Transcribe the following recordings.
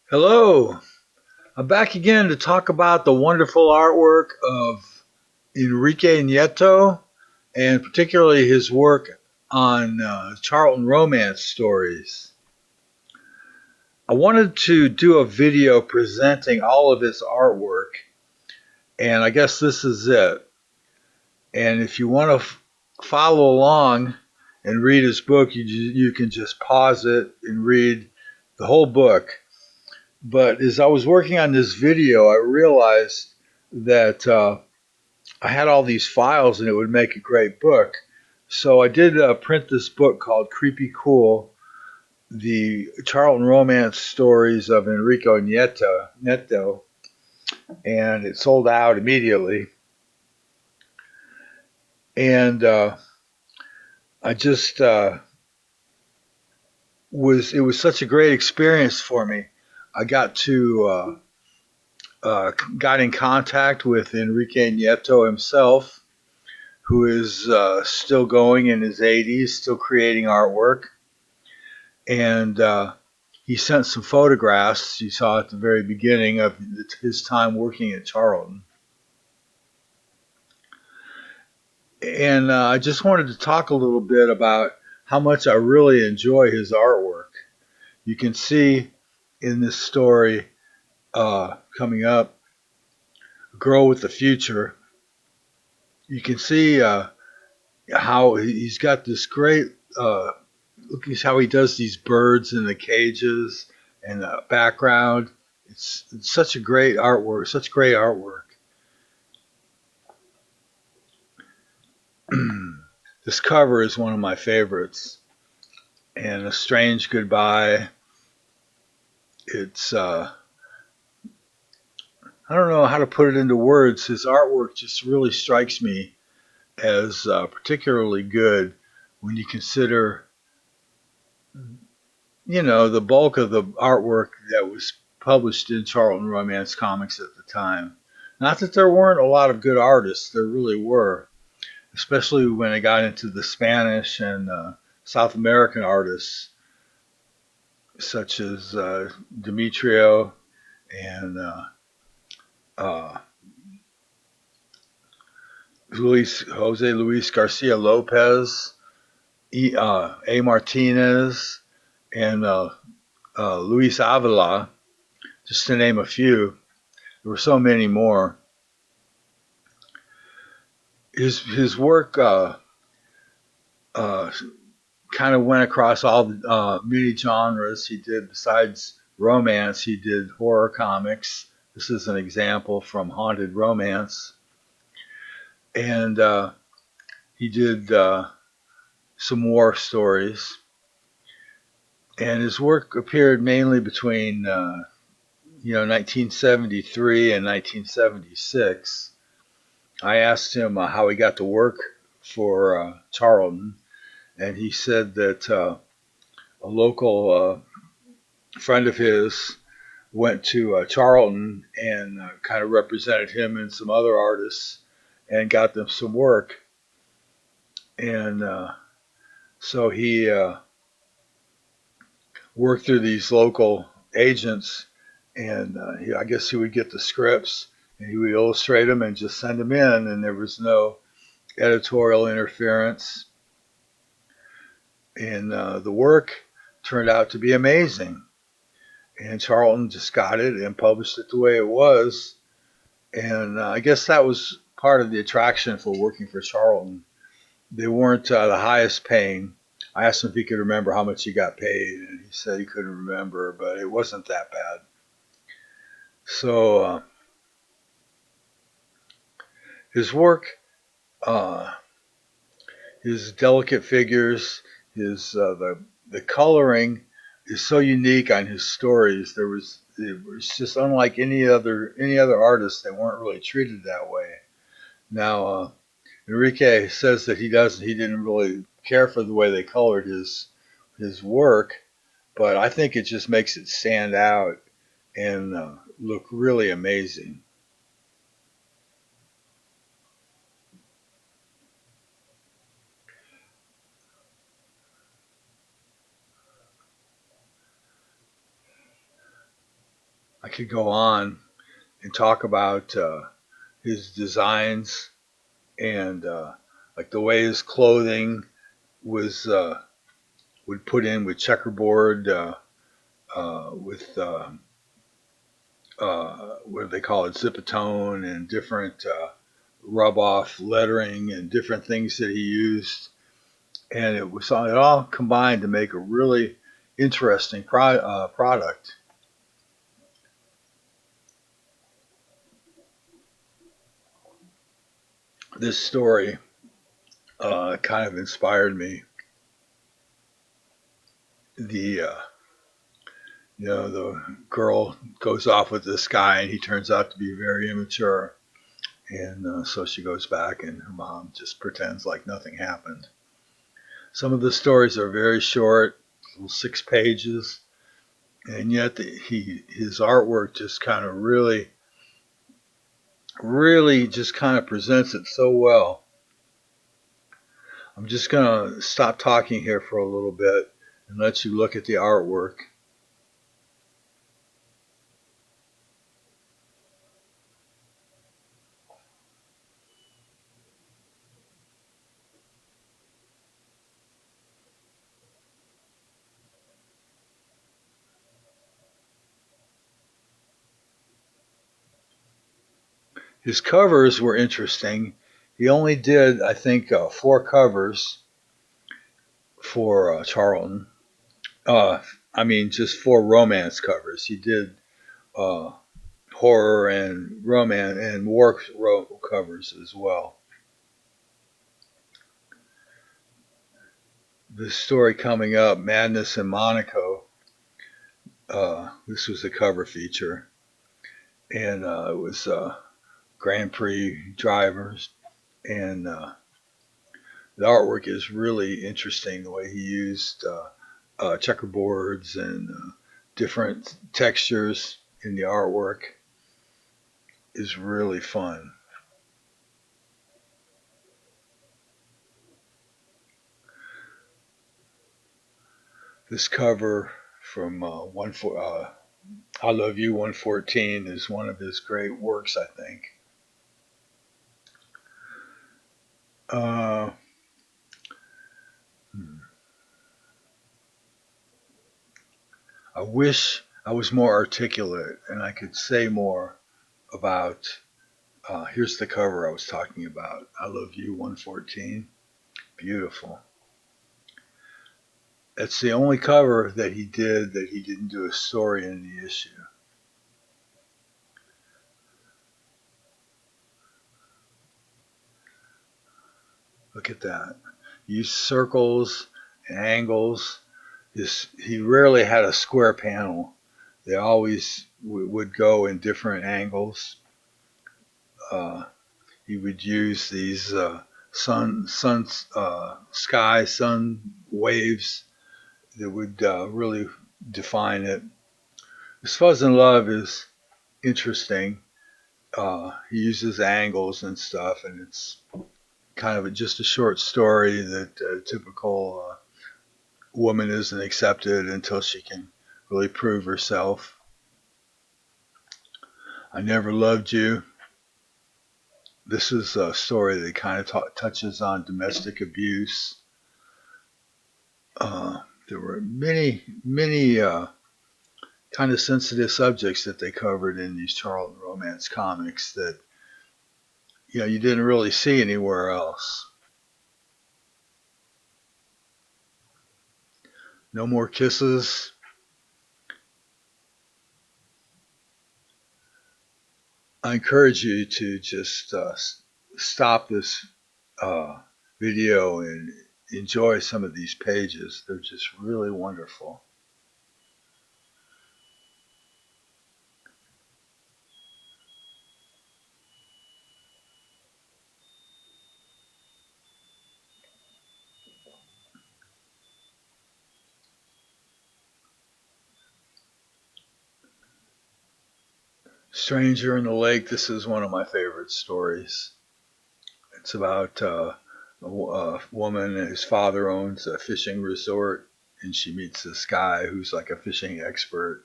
Hello, I'm back again to talk about the wonderful artwork of Enrique Nieto and particularly his work on Charlton romance stories. I wanted to do a video presenting all of his artwork, and I guess this is it. And if you want to follow along and read his book, you can just pause it and read the whole book. But as I was working on this video, I realized that I had all these files and it would make a great book. So I did print this book called Creepy Cool, the Charlton Romance Stories of Enrique Nieto, and it sold out immediately. And I just it was such a great experience for me. I got in contact with Enrique Nieto himself, who is still going in his 80s, still creating artwork. And he sent some photographs you saw at the very beginning of his time working at Charlton. And I just wanted to talk a little bit about how much I really enjoy his artwork. You can see in this story coming up, Girl with the Future, you can see how he's got this great look at how he does these birds in the cages and the background. It's such a great artwork, such great artwork. This cover is one of my favorites. And A Strange Goodbye. It's I don't know how to put it into words. His artwork just really strikes me as particularly good when you consider, the bulk of the artwork that was published in Charlton Romance Comics at the time. Not that there weren't a lot of good artists, there really were, especially when I got into the Spanish and South American artists such as Demetrio and uh, Jose Luis Garcia Lopez, A. Martinez, and Luis Avila, just to name a few. There were so many more. His work uh, kind of went across all the many genres. He did, besides romance, he did horror comics. This is an example from Haunted Romance. And he did some war stories. And his work appeared mainly between 1973 and 1976. I asked him how he got to work for Charlton, and he said that a local friend of his went to Charlton and kind of represented him and some other artists and got them some work. And so he worked through these local agents, and I guess he would get the scripts and he would illustrate them and just send them in, and there was no editorial interference. And the work turned out to be amazing. And Charlton just got it and published it the way it was. And I guess that was part of the attraction for working for Charlton. They weren't the highest paying. I asked him if he could remember how much he got paid, and he said he couldn't remember, but it wasn't that bad. So his work, uh, his delicate figures, his the coloring is so unique on his stories. It was just unlike any other artist. They weren't really treated that way. Now Enrique says that he didn't really care for the way they colored his work, but I think it just makes it stand out and look really amazing. I could go on and talk about his designs and like the way his clothing was would put in with checkerboard with what do they call it, zipatone and different rub off lettering and different things that he used, and it all combined to make a really interesting product. This story kind of inspired me. The the girl goes off with this guy, and he turns out to be very immature, and so she goes back, and her mom just pretends like nothing happened. Some of the stories are very short, 6 pages, and yet his artwork just kind of really just kind of presents it so well. I'm just gonna stop talking here for a little bit and let you look at the artwork. His covers were interesting. He only did, I think, 4 covers for Charlton. Uh, I mean, just 4 romance covers. He did uh, horror and romance and war covers as well. This story coming up, Madness in Monaco. This was a cover feature, and it was Grand Prix drivers, and the artwork is really interesting. The way he used checkerboards and different textures in the artwork is really fun. This cover from I Love You 114 is one of his great works, I think. Uh, hmm. I wish I was more articulate and I could say more about. Here's the cover I was talking about. I Love You 114. Beautiful. It's the only cover that he did that he didn't do a story in the issue. Look at that. Use circles and angles. He rarely had a square panel. They always would go in different angles. Uh, he would use these sun waves that would really define it. This Fuzz in Love is interesting. He uses angles and stuff, and it's kind of just a short story that typical woman isn't accepted until she can really prove herself. I Never Loved You. This is a story that kind of touches on domestic abuse. There were many kind of sensitive subjects that they covered in these Charlton romance comics that you didn't really see anywhere else. No More Kisses. I encourage you to just stop this uh, video and enjoy some of these pages. They're just really wonderful. Stranger in the Lake. This is one of my favorite stories. It's about a woman whose father owns a fishing resort, and she meets this guy who's like a fishing expert,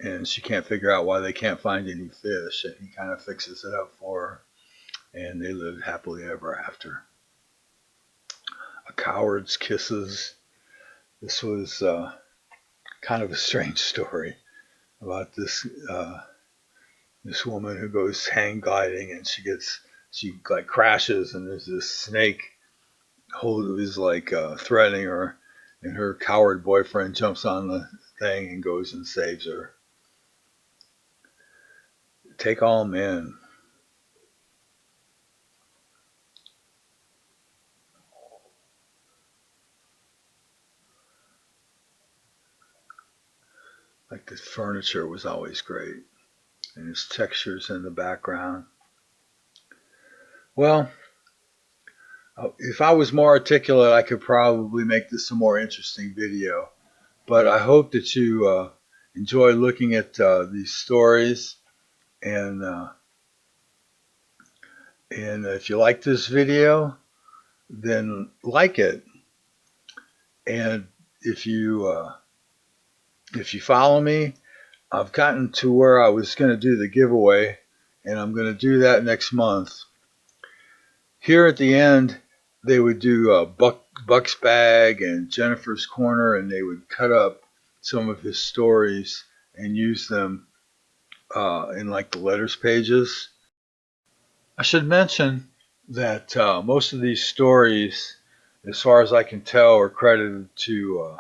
and she can't figure out why they can't find any fish, and he kind of fixes it up for her, and they lived happily ever after. A Coward's Kisses. This was kind of a strange story about this woman who goes hang gliding, and she like crashes, and there's this snake who's like threatening her, and her coward boyfriend jumps on the thing and goes and saves her. Take All Men. Like the furniture was always great, and his textures in the background. Well, if I was more articulate, I could probably make this a more interesting video. But I hope that you enjoy looking at these stories, and if you like this video, then like it. And if you follow me, I've gotten to where I was going to do the giveaway, and I'm going to do that next month. Here at the end, they would do Buck's Bag and Jennifer's Corner, and they would cut up some of his stories and use them in like the letters pages. I should mention that most of these stories, as far as I can tell, are credited to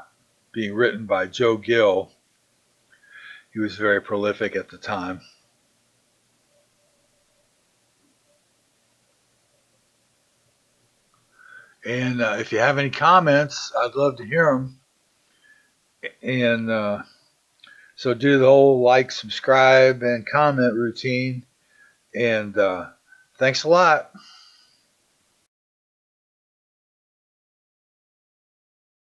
being written by Joe Gill. He was very prolific at the time. And if you have any comments, I'd love to hear them. And so do the whole like, subscribe, and comment routine. And thanks a lot.